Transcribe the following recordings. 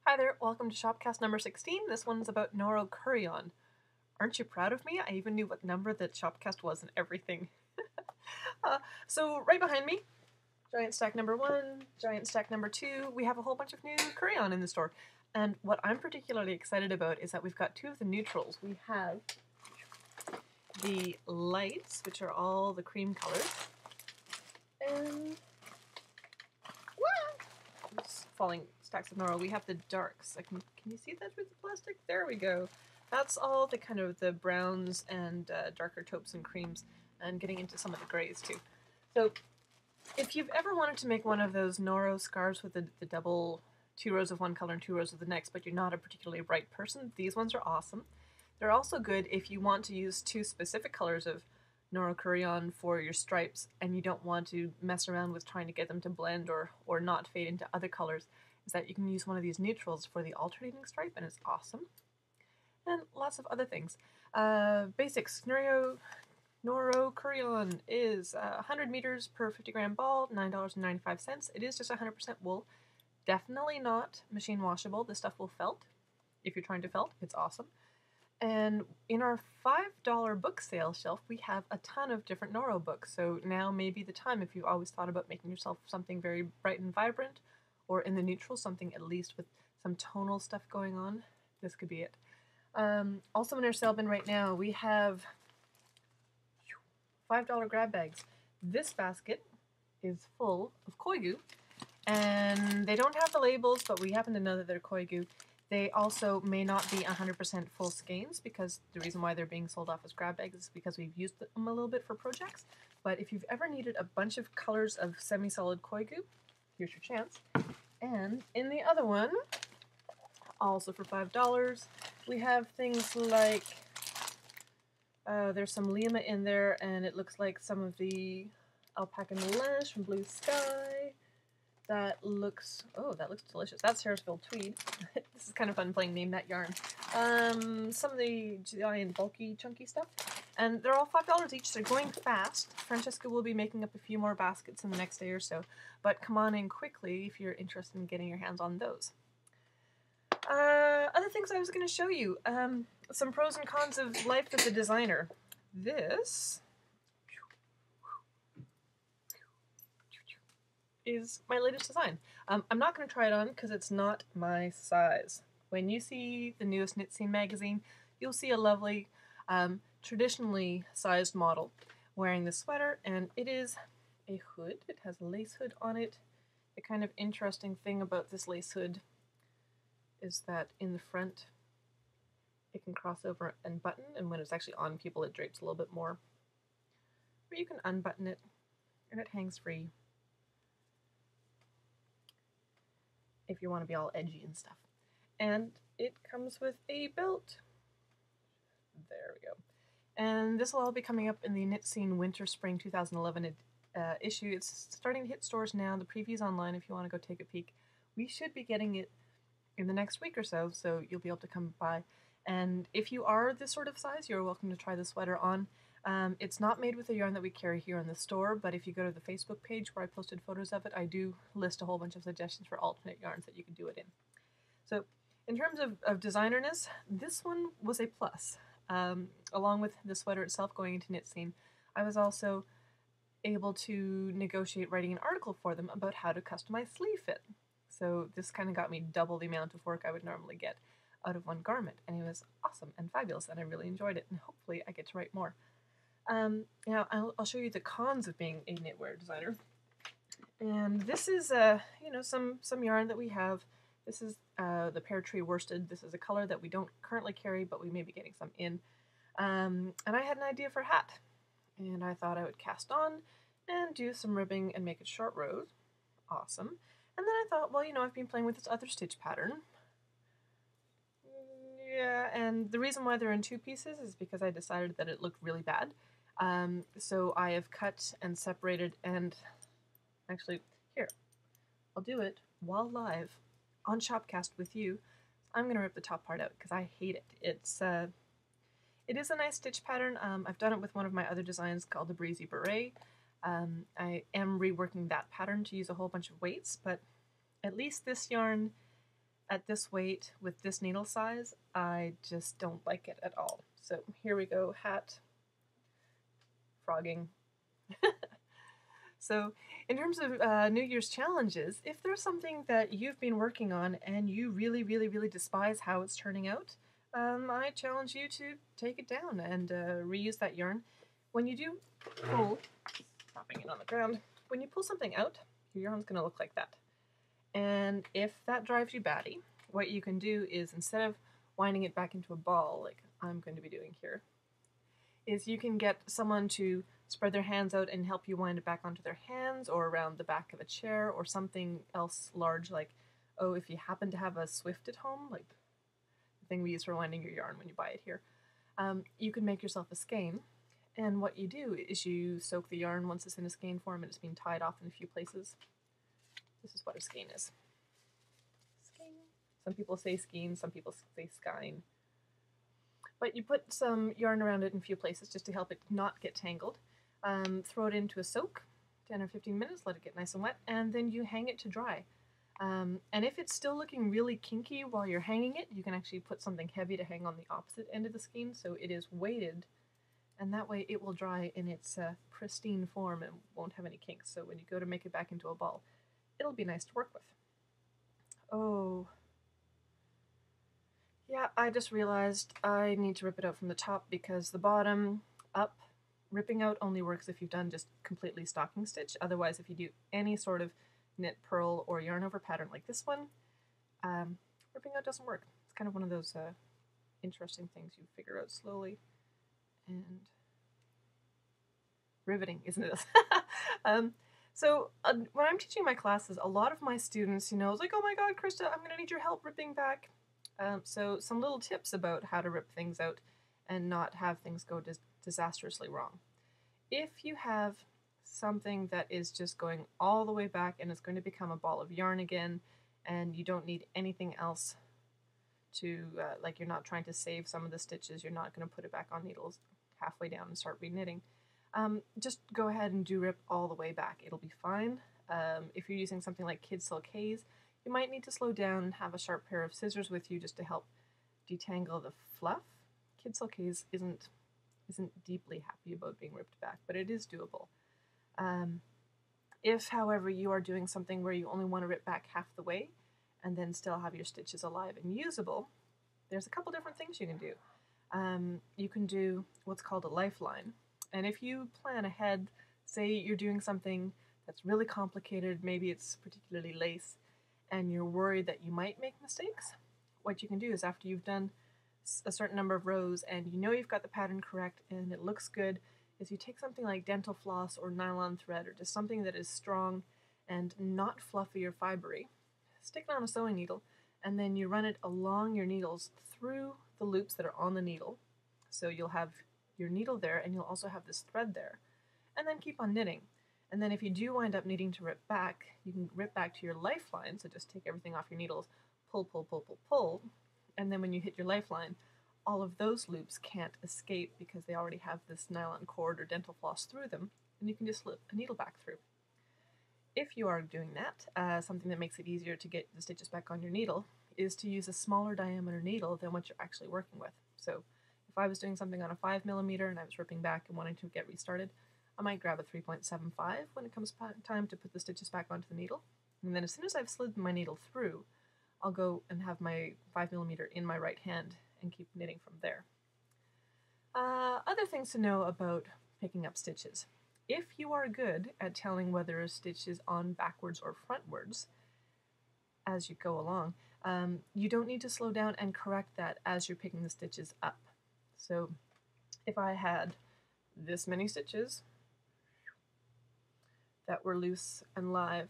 Hi there, welcome to Shopcast number 16. This one's about Noro Kureyon. Aren't you proud of me? I even knew what number that Shopcast was and everything. So right behind me, giant stack number 1, giant stack number 2, we have a whole bunch of new Kureyon in the store. And what I'm particularly excited about is that we've got two of the neutrals. We have the lights, which are all the cream colors, and falling stacks of Noro, we have the darks. Can you see that through the plastic? There we go. That's all the kind of the browns and darker taupes and creams, and getting into some of the grays too. So if you've ever wanted to make one of those Noro scarves with the double 2 rows of one color and 2 rows of the next, but you're not a particularly bright person, these ones are awesome. They're also good if you want to use 2 specific colors of Noro Kureyon for your stripes and you don't want to mess around with trying to get them to blend or not fade into other colors, is that you can use one of these neutrals for the alternating stripe, and it's awesome. And lots of other things. Basics. Noro Kureyon is 100 meters per 50 gram ball, $9.95. It is just 100% wool. Definitely not machine washable. This stuff will felt. If you're trying to felt, it's awesome. And in our $5 book sale shelf, we have a ton of different Noro books. So now may be the time, if you've always thought about making yourself something very bright and vibrant, or in the neutral, something at least with some tonal stuff going on, this could be it. Also in our sale bin right now, we have $5 grab bags. This basket is full of koigu, and they don't have the labels, but we happen to know that they're koigu. They also may not be 100% full skeins, because the reason why they're being sold off as grab bags is because we've used them a little bit for projects. But if you've ever needed a bunch of colors of semi-solid koigu, here's your chance. And in the other one, also for $5, we have things like, there's some Lima in there, and it looks like some of the alpaca melange from Blue Sky. That looks delicious. That's Harrisville Tweed. This is kind of fun playing Name That Yarn. Some of the giant bulky chunky stuff. And they're all $5 each. They're going fast. Francesca will be making up a few more baskets in the next day or so. But come on in quickly if you're interested in getting your hands on those. Other things I was going to show you. Some pros and cons of life as a designer. This is my latest design. I'm not going to try it on because it's not my size. When you see the newest Knit Scene magazine, you'll see a lovely, traditionally sized model wearing this sweater, and it is a hood. It has a lace hood on it. The kind of interesting thing about this lace hood is that in the front it can cross over and button, and when it's actually on people it drapes a little bit more. Or you can unbutton it and it hangs free if you want to be all edgy and stuff. And it comes with a belt. There we go. And this will all be coming up in the Knit Scene Winter Spring 2011 issue. It's starting to hit stores now. The preview's online if you want to go take a peek. We should be getting it in the next week or so, so you'll be able to come by. And if you are this sort of size, you're welcome to try the sweater on. It's not made with the yarn that we carry here in the store, but if you go to the Facebook page where I posted photos of it, I do list a whole bunch of suggestions for alternate yarns that you can do it in. So in terms of designerness, this one was a plus. Along with the sweater itself going into Knit Scene, I was also able to negotiate writing an article for them about how to customize sleeve fit. So this kind of got me double the amount of work I would normally get out of one garment, and it was awesome and fabulous, and I really enjoyed it, and hopefully I get to write more. Now I'll show you the cons of being a knitwear designer. And this is some yarn that we have. This is the Pear Tree Worsted. This is a color that we don't currently carry, but we may be getting some in. And I had an idea for a hat, and I thought I would cast on and do some ribbing and make it short rows. Awesome. And then I thought, well, I've been playing with this other stitch pattern. Yeah, and the reason why they're in 2 pieces is because I decided that it looked really bad. So I have cut and separated, and actually, here, I'll do it while live on Shopcast with you. I'm going to rip the top part out because I hate it. It is a nice stitch pattern. I've done it with one of my other designs called the Breezy Beret. I am reworking that pattern to use a whole bunch of weights, but at least this yarn at this weight with this needle size, I just don't like it at all. So here we go, hat, frogging. So in terms of New Year's challenges, if there's something that you've been working on and you really, really, really despise how it's turning out, I challenge you to take it down and reuse that yarn. When you do pull, dropping it on the ground, when you pull something out, your yarn's going to look like that. And if that drives you batty, what you can do is, instead of winding it back into a ball, like I'm going to be doing here, is you can get someone to spread their hands out and help you wind it back onto their hands or around the back of a chair or something else large, like, oh, if you happen to have a Swift at home, like the thing we use for winding your yarn when you buy it here, you can make yourself a skein. And what you do is you soak the yarn once it's in a skein form and it's been tied off in a few places. This is what a skein is. Skein. Some people say skein, some people say skein. But you put some yarn around it in a few places just to help it not get tangled. Throw it into a soak, 10 or 15 minutes, let it get nice and wet, and then you hang it to dry. And if it's still looking really kinky while you're hanging it, you can actually put something heavy to hang on the opposite end of the skein so it is weighted, and that way it will dry in its pristine form and won't have any kinks. So when you go to make it back into a ball, it'll be nice to work with. Oh, yeah, I just realized I need to rip it out from the top because the bottom up ripping out only works if you've done just completely stocking stitch. Otherwise, if you do any sort of knit, purl, or yarn over pattern like this one, ripping out doesn't work. It's kind of one of those interesting things you figure out slowly. And riveting, isn't it? So when I'm teaching my classes, a lot of my students, you know, it's like, oh my god, Christa, I'm going to need your help ripping back. So some little tips about how to rip things out and not have things go disastrously wrong. If you have something that is just going all the way back and it's going to become a ball of yarn again, and you don't need anything else to, like you're not trying to save some of the stitches, you're not going to put it back on needles halfway down and start reknitting, just go ahead and do rip all the way back. It'll be fine. If you're using something like Kid Silk Haze, you might need to slow down and have a sharp pair of scissors with you just to help detangle the fluff. Kid Silk Haze isn't deeply happy about being ripped back, but it is doable. If, however, you are doing something where you only want to rip back half the way and then still have your stitches alive and usable, there's a couple different things you can do. You can do what's called a lifeline. And if you plan ahead, say you're doing something that's really complicated, maybe it's particularly lace, and you're worried that you might make mistakes, what you can do is, after you've done a certain number of rows and you know you've got the pattern correct and it looks good, is you take something like dental floss or nylon thread or just something that is strong and not fluffy or fibery, stick it on a sewing needle, and then you run it along your needles through the loops that are on the needle. So you'll have your needle there and you'll also have this thread there, and then keep on knitting. And then if you do wind up needing to rip back, you can rip back to your lifeline, so just take everything off your needles, pull, pull, pull, pull, pull, and then when you hit your lifeline, all of those loops can't escape because they already have this nylon cord or dental floss through them, and you can just slip a needle back through. If you are doing that, something that makes it easier to get the stitches back on your needle is to use a smaller diameter needle than what you're actually working with. So if I was doing something on a 5mm and I was ripping back and wanting to get restarted, I might grab a 3.75 when it comes time to put the stitches back onto the needle. And then as soon as I've slid my needle through, I'll go and have my 5mm in my right hand and keep knitting from there. Other things to know about picking up stitches. If you are good at telling whether a stitch is on backwards or frontwards as you go along, you don't need to slow down and correct that as you're picking the stitches up. So if I had this many stitches that were loose and live,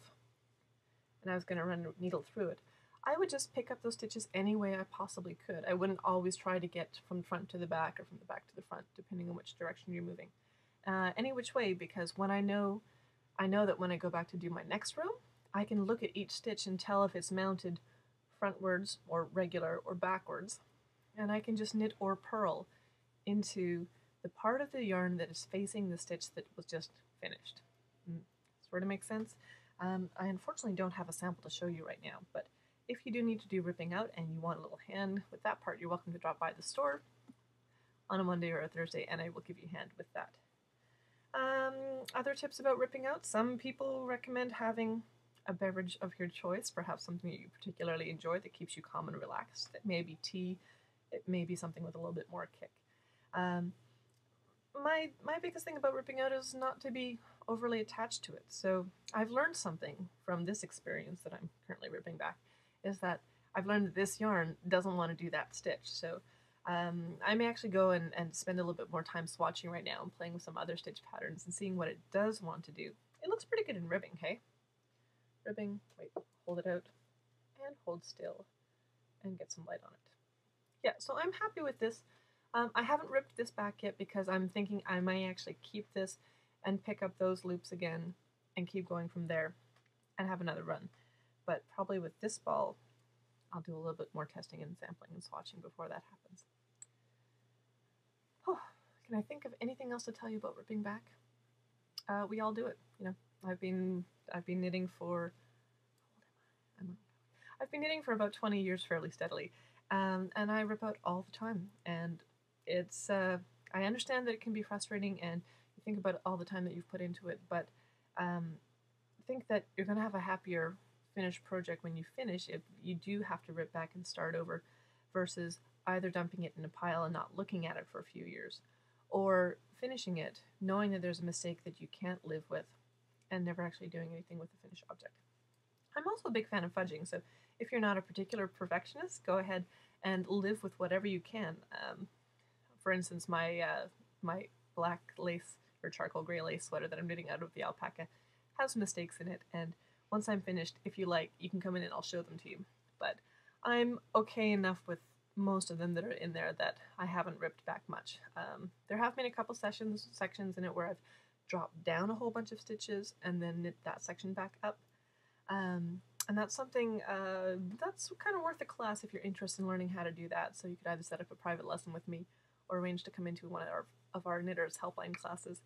and I was going to run a needle through it, I would just pick up those stitches any way I possibly could. I wouldn't always try to get from front to the back or from the back to the front, depending on which direction you're moving. Any which way, because when I know that when I go back to do my next row, I can look at each stitch and tell if it's mounted frontwards or regular or backwards, and I can just knit or purl into the part of the yarn that is facing the stitch that was just finished. Sort of makes sense? I unfortunately don't have a sample to show you right now, but If you do need to do ripping out and you want a little hand with that part, you're welcome to drop by the store on a Monday or a Thursday, and I will give you a hand with that. Other tips about ripping out. Some people recommend having a beverage of your choice, perhaps something that you particularly enjoy that keeps you calm and relaxed. It may be tea, it may be something with a little bit more kick. My biggest thing about ripping out is not to be overly attached to it. So I've learned something from this experience that I'm currently ripping back, is that I've learned that this yarn doesn't want to do that stitch. So I may actually go and spend a little bit more time swatching right now and playing with some other stitch patterns and seeing what it does want to do. It looks pretty good in ribbing, hey? Ribbing, wait, hold it out, and hold still, and get some light on it. Yeah, so I'm happy with this. I haven't ripped this back yet because I'm thinking I might actually keep this and pick up those loops again and keep going from there and have another run. But probably with this ball, I'll do a little bit more testing and sampling and swatching before that happens. Oh, can I think of anything else to tell you about ripping back? We all do it, you know. I've been knitting for about 20 years fairly steadily, and I rip out all the time. And it's I understand that it can be frustrating, and you think about all the time that you've put into it, but think that you're going to have a happier finished project when you finish if you do have to rip back and start over, versus either dumping it in a pile and not looking at it for a few years, or finishing it knowing that there's a mistake that you can't live with and never actually doing anything with the finished object. I'm also a big fan of fudging, so if you're not a particular perfectionist, go ahead and live with whatever you can. For instance, my black lace or charcoal gray lace sweater that I'm knitting out of the alpaca has mistakes in it, and once I'm finished, if you like, you can come in and I'll show them to you. But I'm okay enough with most of them that are in there that I haven't ripped back much. There have been a couple sections in it where I've dropped down a whole bunch of stitches and then knit that section back up. And that's something that's kind of worth a class if you're interested in learning how to do that. So you could either set up a private lesson with me or arrange to come into one of our knitters helpline classes.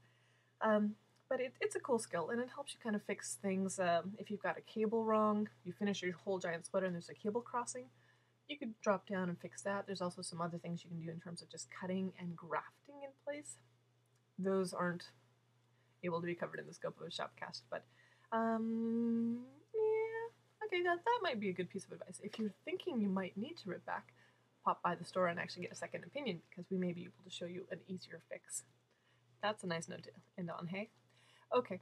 But it's a cool skill, and it helps you kind of fix things. If you've got a cable wrong, you finish your whole giant sweater and there's a cable crossing, you could drop down and fix that. There's also some other things you can do in terms of just cutting and grafting in place. Those aren't able to be covered in the scope of a shopcast, but yeah, okay, that might be a good piece of advice. If you're thinking you might need to rip back, pop by the store and actually get a second opinion, because we may be able to show you an easier fix. That's a nice note to end on, hey? Okay,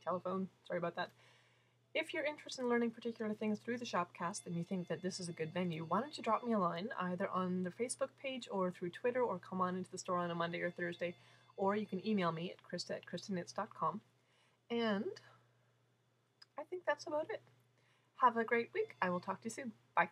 telephone, sorry about that. If you're interested in learning particular things through the Shopcast and you think that this is a good venue, why don't you drop me a line either on the Facebook page or through Twitter, or come on into the store on a Monday or Thursday, or you can email me at Christa@ChristaKnits.com. And I think that's about it. Have a great week. I will talk to you soon. Bye.